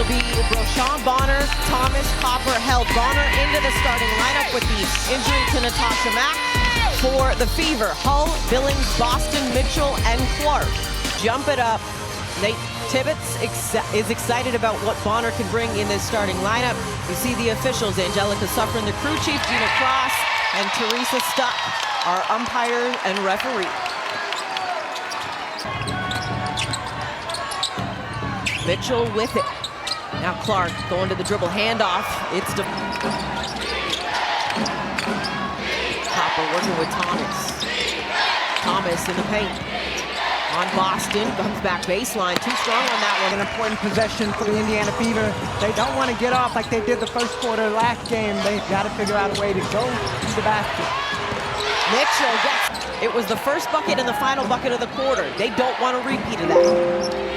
It'll be Broshawn, Bonner, Thomas, Copper, held Bonner into the starting lineup with the injury to Natasha Mack. For the Fever, Hull, Billings, Boston, Mitchell, and Clark. Jump it up. Nate Tibbetts is excited about what Bonner can bring in this starting lineup. You see the officials, Angelica Suffren, the crew chief, Gina Cross, and Teresa Stuck, our umpire and referee. Mitchell with it. Now Clark going to the dribble handoff. It's Copper working with Thomas. Thomas in the paint. On Boston, comes back baseline, too strong on that one. An important possession for the Indiana Fever. They don't want to get off like they did the first quarter last game. They've got to figure out a way to go to the basket. Mitchell gets, it was the first bucket and the final bucket of the quarter. They don't want a repeat of that.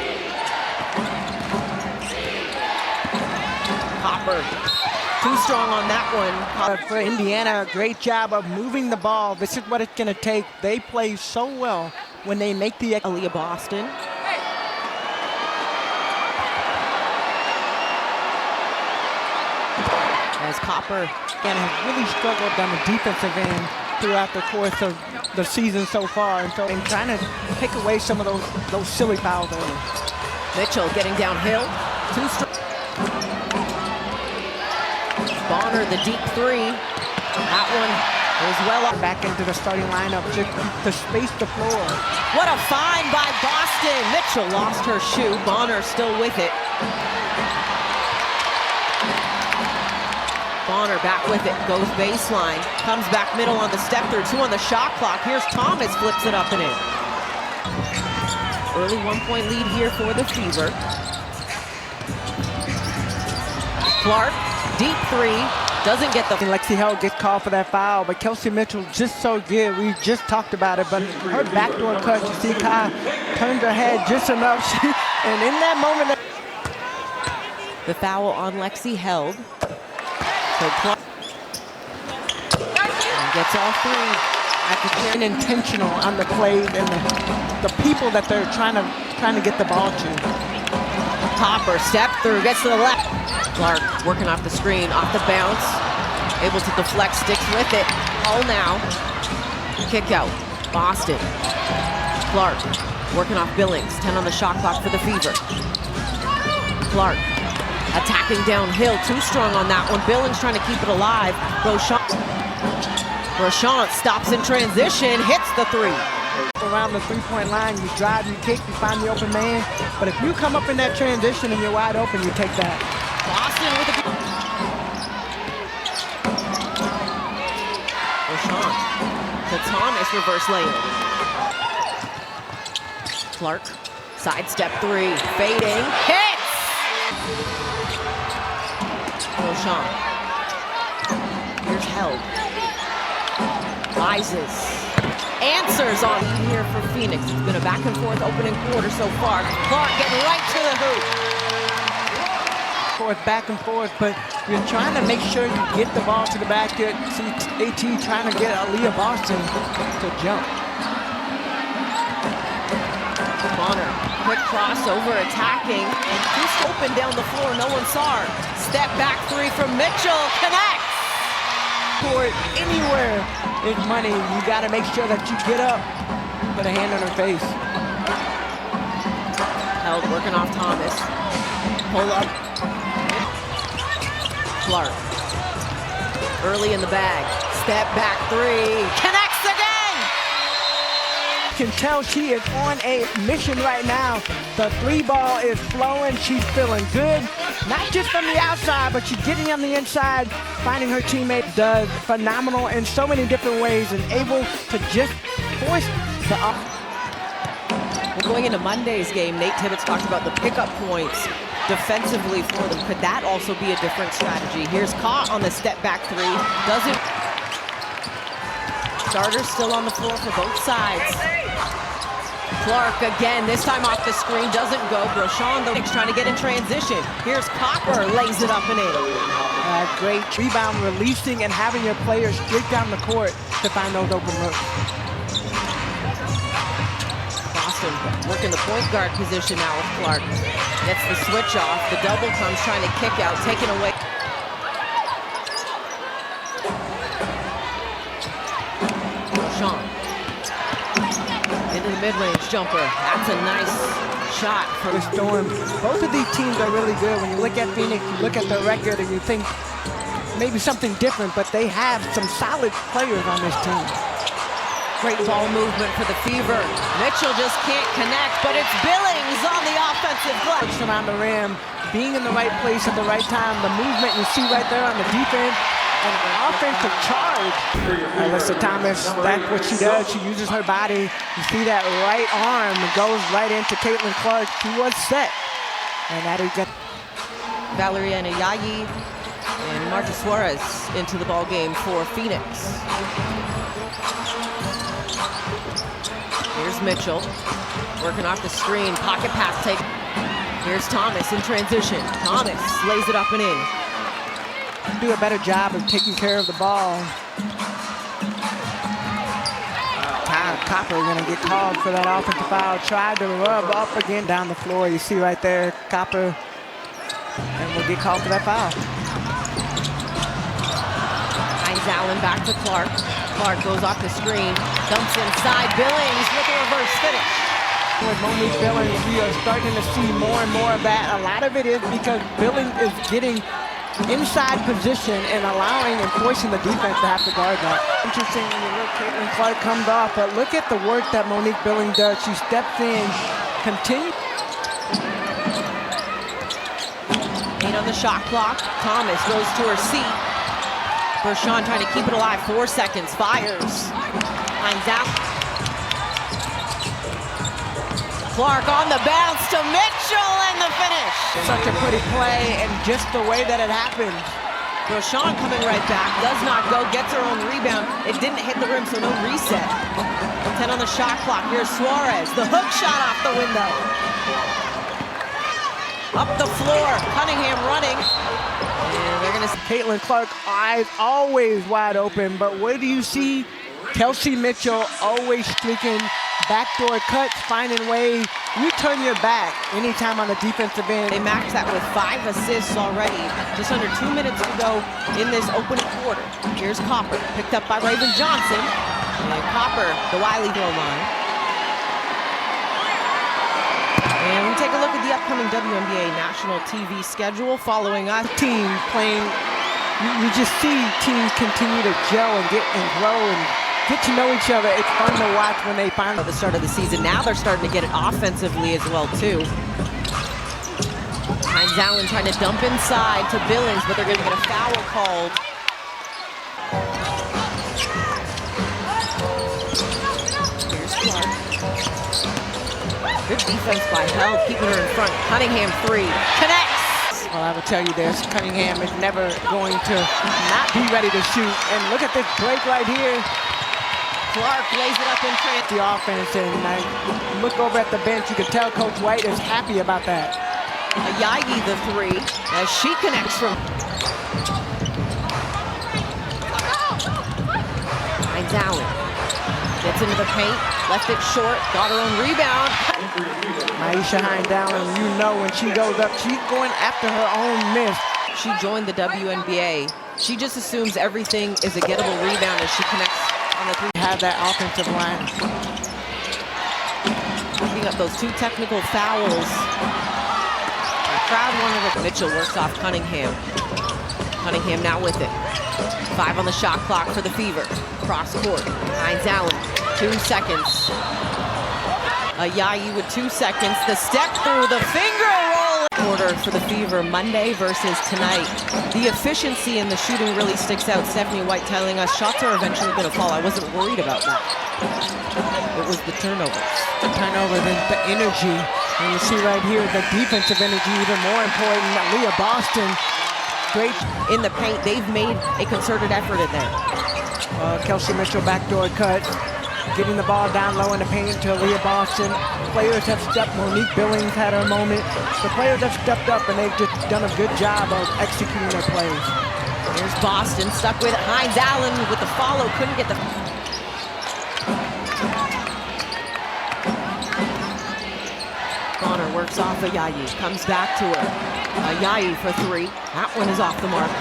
Copper, too strong on that one. For Indiana, a great job of moving the ball. This is what it's going to take. They play so well when they make the Aaliyah Boston. As Copper and has really struggled on the defensive end throughout the course of the season so far, and so trying to pick away some of those silly fouls early. Mitchell getting downhill, too strong. Bonner, the deep three. That one goes well up. Back into the starting lineup just to space the floor. What a find by Boston. Mitchell lost her shoe. Bonner still with it. Bonner back with it, goes baseline. Comes back middle on the step through, 2 on the shot clock. Here's Thomas, flips it up and in. Early 1-point lead here for the Fever. Clark, deep three, doesn't get the... Lexi Held gets called for that foul, but Kelsey Mitchell just so good. We just talked about it, but her backdoor cut, you see Kai turns her head just enough. And in that moment... The foul on Lexi Held. So Clark gets all three. And intentional on the plays and the people that they're trying to get the ball to. Copper, step through, gets to the left. Clark working off the screen, off the bounce, able to deflect, sticks with it. Hull now, kick out, Boston. Clark working off Billings, 10 on the shot clock for the Fever. Clark attacking downhill, too strong on that one. Billings trying to keep it alive. Broshawn stops in transition, hits the three. Around the three-point line, you drive, you kick, you find the open man. But if you come up in that transition and you're wide open, you take that. Boston with a... Broshawn to Thomas, reverse layup. Clark, sidestep three, fading, hits! Broshawn. Here's Held. Rises. Answers on here for Phoenix. It's been a back and forth opening quarter so far. Clark getting right to the hoop. Back and forth, but you're trying to make sure you get the ball to the basket. See AT trying to get Aaliyah Boston to jump. Bonner, quick crossover, attacking. Just open down the floor, no one saw her. Step back three from Mitchell, connects! For it anywhere is money. You got to make sure that you get up, put a hand on her face. Held working off Thomas. Pull up. Clark. Early in the bag. Step back three. Connects again! You can tell she is on a mission right now. The three ball is flowing. She's feeling good. Not just from the outside, but she's getting on the inside, finding her teammate. Does phenomenal in so many different ways and able to just force the up. Well, going into Monday's game, Nate Tibbetts talked about the pickup points defensively for them. Could that also be a different strategy? Here's Ka on the step back three. Doesn't. Starters still on the floor for both sides. Clark again, this time off the screen, doesn't go. Broshawn, though, trying to get in transition. Here's Copper, lays it up and in. Great rebound, releasing and having your players straight down the court to find those open looks. Boston working the point guard position now with Clark. Gets the switch off. The double comes, trying to kick out, taken away. Sean. Into the mid-range jumper. That's a nice shot for the Storm. Both of these teams are really good. When you look at Phoenix, you look at their record and you think maybe something different, but they have some solid players on this team. Great ball movement for the Fever. Mitchell just can't connect, but it's Billings on the offensive glass. Around the rim, being in the right place at the right time, the movement you see right there on the defense, and an offensive charge. Alyssa Thomas, that's what she does. She uses her body. You see that right arm goes right into Caitlin Clark. She was set. And that is good. Valeriana Yayi and Marta Suarez into the ball game for Phoenix. Here's Mitchell, working off the screen, pocket pass take. Here's Thomas in transition. Thomas lays it up and in. Do a better job of taking care of the ball. Copper gonna get called for that offensive foul. Tried to rub up again down the floor. You see right there, Copper, and will get called for that foul. Hines Allen back to Clark. Clark goes off the screen, dumps inside. Billings with a reverse finish. With Monique Billings, we are starting to see more and more of that. A lot of it is because Billings is getting inside position and allowing and forcing the defense to have to guard that. Interesting when you look, Caitlin Clark comes off, but look at the work that Monique Billings does. She steps in, continues. 8 on the shot clock. Thomas goes to her seat. Bershon trying to keep it alive. 4 seconds. Fires. Hines out. Clark on the bounce to Mitchell and the finish. Such a pretty play, and just the way that it happened. Bershon coming right back. Does not go. Gets her own rebound. It didn't hit the rim, so no reset. 10 on the shot clock. Here's Suarez. The hook shot off the window. Up the floor. Cunningham running. And they're going to... Caitlin Clark, eyes always wide open, but what do you see? Kelsey Mitchell always streaking, backdoor cuts, finding ways. You turn your back anytime on the defensive end. They maxed that with 5 assists already. Just under 2 minutes to go in this opening quarter. Here's Copper, picked up by Raven Johnson. And Copper, the Wiley throw line. And we take a look at the upcoming WNBA national TV schedule following us. Team playing, you just see teams continue to gel and get and grow and get to know each other. It's fun to watch when they find at the start of the season. Now they're starting to get it offensively as well too. Hines Allen trying to dump inside to Billings, but they're going to get a foul called. Here's Clark. Good defense by Held, keeping her in front. Cunningham 3 connects. Well, I will tell you this, Cunningham is never going to not be ready to shoot. And look at this break right here. Clark lays it up in front. The offense, and I look over at the bench, you can tell Coach White is happy about that. Ayagi the 3 as she connects from. Hines Allen gets into the paint, left it short, got her own rebound. Maisha Hines Allen, you know when she goes up, she's going after her own miss. She joined the WNBA. She just assumes everything is a gettable rebound as she connects on the 3. Have that offensive line. Picking up those 2 technical fouls. The crowd wanted it. Mitchell works off Cunningham. Cunningham now with it. 5 on the shot clock for the Fever. Cross court. Hines Allen, 2 seconds. Yayi with 2 seconds. The step through, the finger roll. Quarter for the Fever, Monday versus tonight. The efficiency in the shooting really sticks out. Stephanie White telling us shots are eventually going to fall. I wasn't worried about that. It was the turnovers. The turnover, the energy. And you see right here, the defensive energy even more important. Leah Boston, great in the paint. They've made a concerted effort in there. Kelsey Mitchell backdoor cut. Getting the ball down low in the paint to Leah Boston. Players have stepped. Monique Billings had her moment. The players have stepped up and they've just done a good job of executing their plays. Here's Boston stuck with Hines Allen with the follow. Couldn't get the. works off Ayayi, comes back to her. Ayayi for three. That one is off the mark.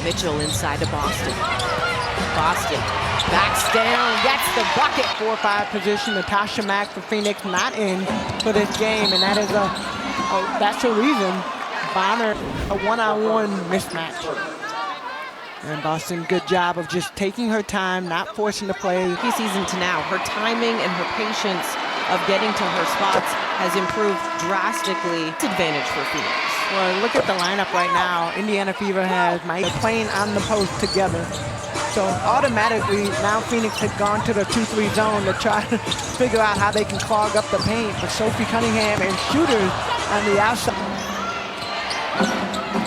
Mitchell inside to Boston. Boston backs down, gets the bucket. 4-5 position. Natasha Mack for Phoenix not in for this game, and that is that's the reason. Bonner, a one-on-one mismatch. And Boston, good job of just taking her time, not forcing the play. Season to now, her timing and her patience of getting to her spots has improved drastically. It's advantage for Phoenix. Well, look at the lineup right now. Indiana Fever has Mike playing on the post together. So automatically, now Phoenix had gone to the 2-3 zone to try to figure out how they can clog up the paint. But Sophie Cunningham and shooters on the outside.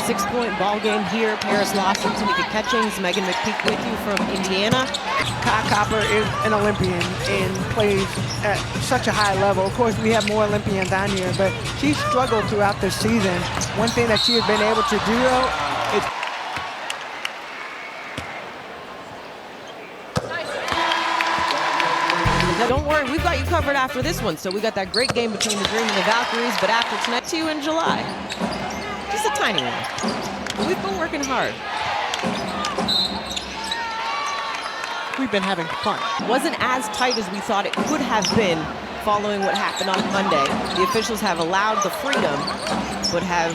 6-point ball game here. Paris Lawson, Tamika Catchings, Megan McPeak with you from Indiana. Kai Copper is an Olympian and plays at such a high level. Of course, we have more Olympians on here, but she struggled throughout the season. One thing that she has been able to do, though, is don't worry, we've got you covered after this one. So we got that great game between the Dream and the Valkyries, but after tonight, see you in July. Just a tiny one. We've been working hard. we've been having fun. Wasn't as tight as we thought it could have been following what happened on Monday. The officials have allowed the freedom, but have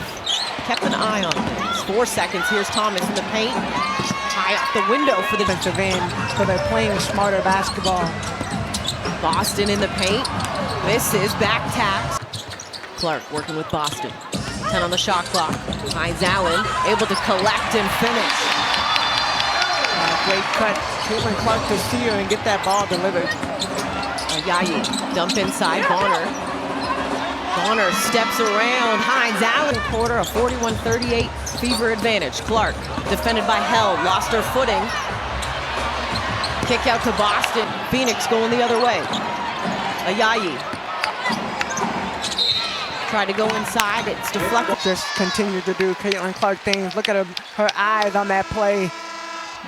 kept an eye on things. 4 seconds, here's Thomas in the paint. High out the window for the defensive end, so they're playing smarter basketball. Boston in the paint, misses, back taps. Clark working with Boston. 10 on the shot clock. Hines Allen able to collect and finish. Great cut. Caitlin Clark to see her and get that ball delivered. Yayi, dump inside, Bonner. Bonner steps around, Hines Allen. Quarter, a 41-38 Fever advantage. Clark, defended by Held, lost her footing. Kick out to Boston. Phoenix going the other way. Ayayi. Try to go inside, it's deflected. Just continue to do Caitlin Clark things. Look at her eyes on that play.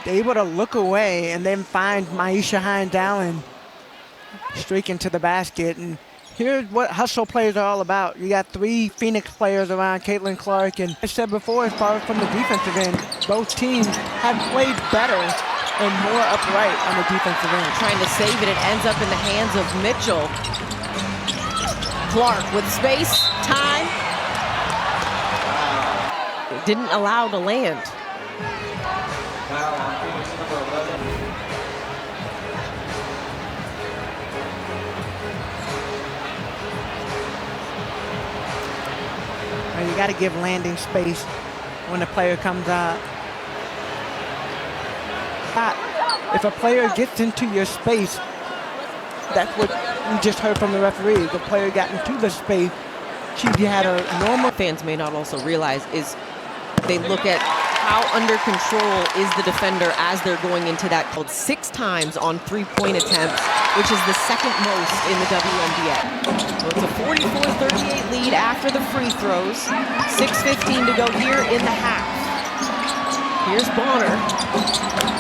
Able to look away and then find Maisha Hines Allen streaking to the basket. And here's what hustle plays are all about. You got 3 Phoenix players around Caitlin Clark, and I said before, as far as from the defensive end, both teams have played better and more upright on the defensive end. Trying to save it, it ends up in the hands of Mitchell. Clark with space, time. It didn't allow to land. You got to give landing space when the player comes out. If a player gets into your space, that's what we just heard from the referee. The player got into the space. She had a normal. Fans may not also realize is they look at how under control is the defender as they're going into that. Called 6 times on 3-point attempts, which is the second most in the WNBA. So it's a 44-38 lead after the free throws. 6:15 to go here in the half. Here's Bonner.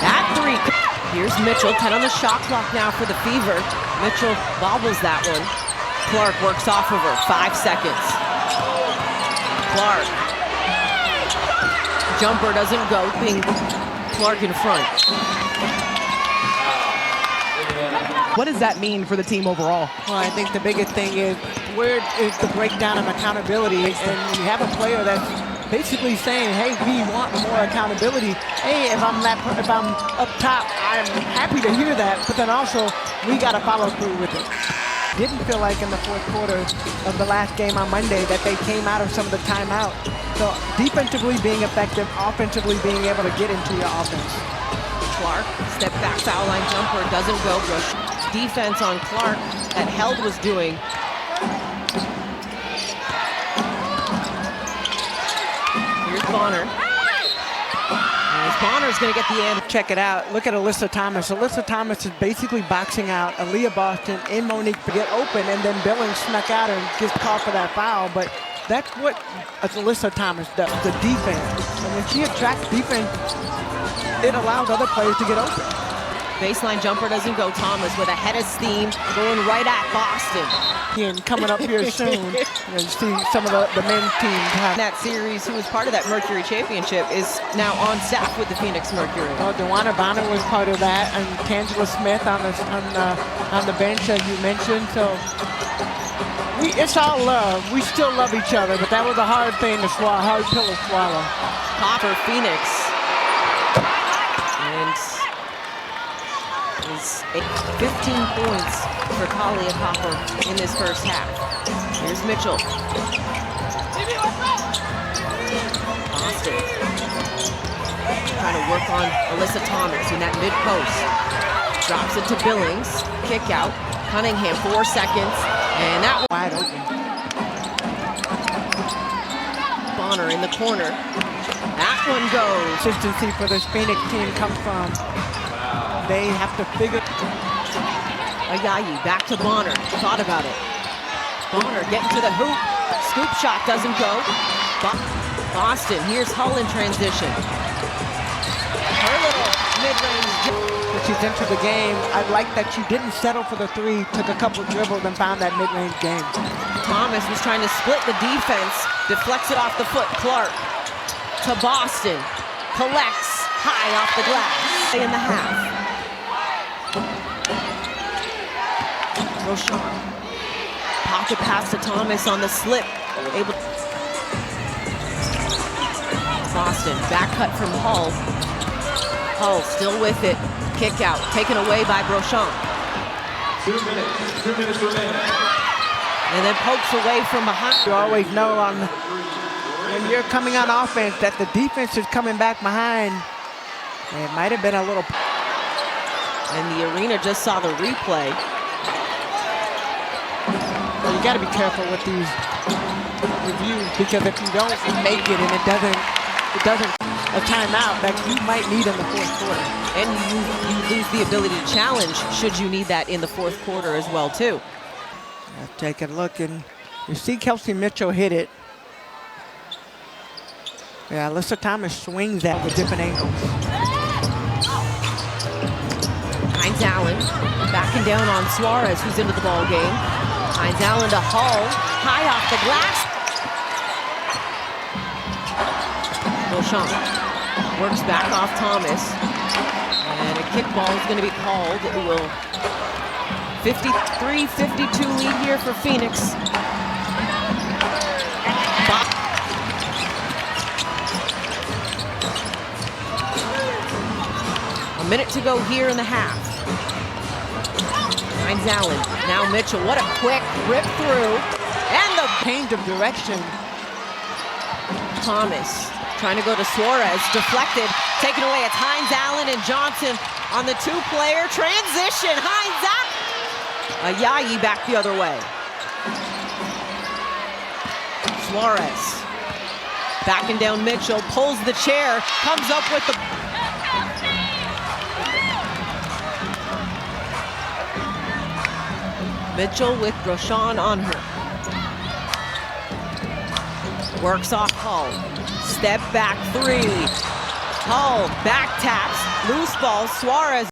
That 3. Here's Mitchell, 10 on the shot clock now for the Fever. Mitchell bobbles that one. Clark works off of her, 5 seconds. Clark. Jumper doesn't go, being Clark in front. What does that mean for the team overall? Well, I think the biggest thing is where is the breakdown of accountability, and you have a player that's basically saying, hey, we want more accountability. Hey, if I'm up top, I'm happy to hear that, but then also we got to follow through with it. Didn't feel like in the fourth quarter of the last game on Monday that they came out of some of the timeout. So defensively being effective, offensively being able to get into your offense. Clark, step back foul line jumper, doesn't go. Rush defense on Clark that Held was doing. Here's Bonner. Bonner's going to get the end. Check it out. Look at Alyssa Thomas. Alyssa Thomas is basically boxing out Aaliyah Boston and Monique to get open, and then Billings snuck out and gets called for that foul. But that's what Alyssa Thomas does, the defense. And when she attracts defense, it allows other players to get open. Baseline jumper doesn't go. Thomas with a head of steam going right at Boston. And coming up here soon, you see some of the men's teams have. That series, who was part of that Mercury championship, is now on staff with the Phoenix Mercury. Oh, DeWanna Bonner was part of that, and Tangela Smith on the bench, as you mentioned. So it's all love. We still love each other, but that was a hard thing to swallow, hard pill to swallow. Copper, Phoenix. And is 15 points for Kalia Copper in this first half. Here's Mitchell. Boston trying to work on Alyssa Thomas in that mid-post. Drops it to Billings. Kick out. Cunningham, 4 seconds. And that one Wide open. Bonner in the corner. That one goes. Consistency for this Phoenix team comes from. They have to figure. Ayayi back to Bonner. Thought about it. Bonner getting to the hoop. Scoop shot doesn't go. Boston, here's Hull in transition. Her little mid-range. But she's into the game. I like that she didn't settle for the three, took a couple dribbles and found that mid-range game. Thomas was trying to split the defense, deflects it off the foot. Clark to Boston, collects high off the glass in the half. Roshan, pocket pass to Thomas on the slip. Boston, back cut from Hull. Hull still with it. Kick out, taken away by Brochamp. 2 minutes remaining. And then pokes away from behind. You always know when you're coming on offense that the defense is coming back behind. It might have been a little. And the arena just saw the replay. You got to be careful with these reviews, because if you don't make it and it doesn't a timeout that you might need in the fourth quarter. And you lose the ability to challenge should you need that in the fourth quarter as well too. Let's take a look, and you see Kelsey Mitchell hit it. Yeah, Alyssa Thomas swings that with different angles. Hines Allen backing down on Suarez, who's into the ball game. Hines Allen to Hull, high off the glass. Beauchamp works back off Thomas. And a kickball is going to be called. It will 53-52 lead here for Phoenix. A minute to go here in the half. Hines Allen, now Mitchell. What a quick rip through. And the Change of direction. Thomas trying to go to Suarez, deflected, taken away. It's Hines Allen and Johnson on the two-player transition. Hines Allen. Ayayi back the other way. Suarez backing down Mitchell, pulls the chair, comes up with the. Mitchell with Roshan on her. Works off Hull. Step back three. Hull back taps. Loose ball. Suarez.